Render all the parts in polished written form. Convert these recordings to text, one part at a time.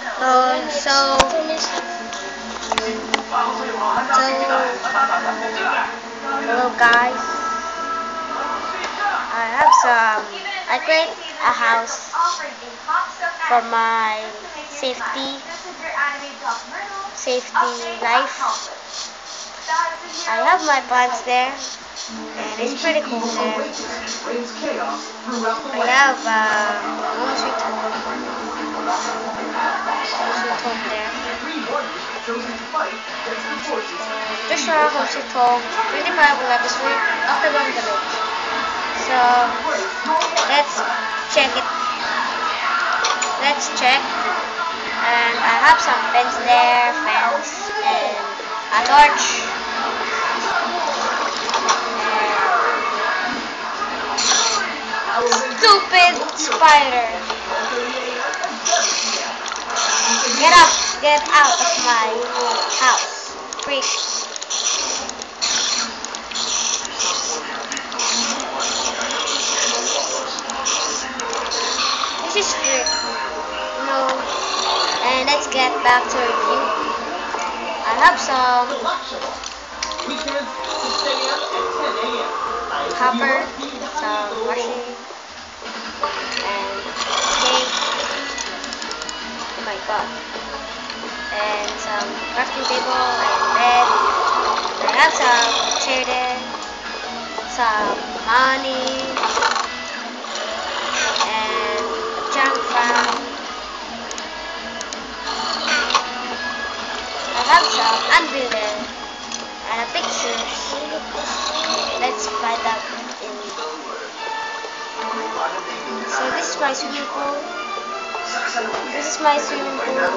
So hello guys. I create a house for my safety life. I have my plants there, and it's pretty cool there. I have home sweet home there. Just a home sweet home, 25 episode after one village. So let's check it. Let's check. And I have some fence there, and a torch. Stupid spider! Get out of my house, freak! This is freak. No. And let's get back to review. I have some copper, some washing, and cake. Oh my god. And some crafting table and bed. I have some chair there, some money, and a junk fan. I have some anvil there, and a picture. Let's find out in. So this is my swimming pool. This is my swimming pool.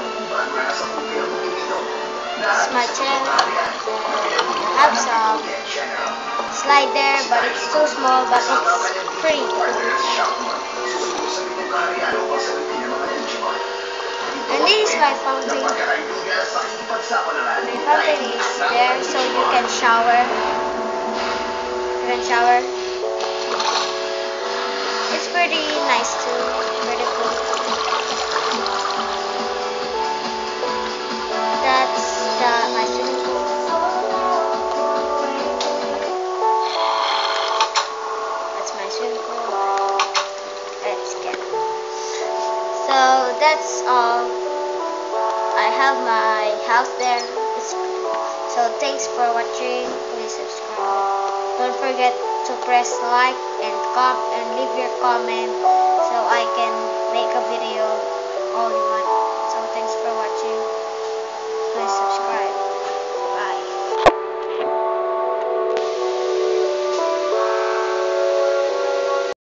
This is my chair. I have some slide there, but it's so small, but it's pretty cool. And this is my fountain. My fountain is there, so you can shower. It's pretty nice too. Pretty cool. That's my swimming pool. That's my swimming pool. Let's get it. So that's all. I have my house there. So thanks for watching. Please subscribe. Don't forget to press like and leave your comment so I can make a video all in one.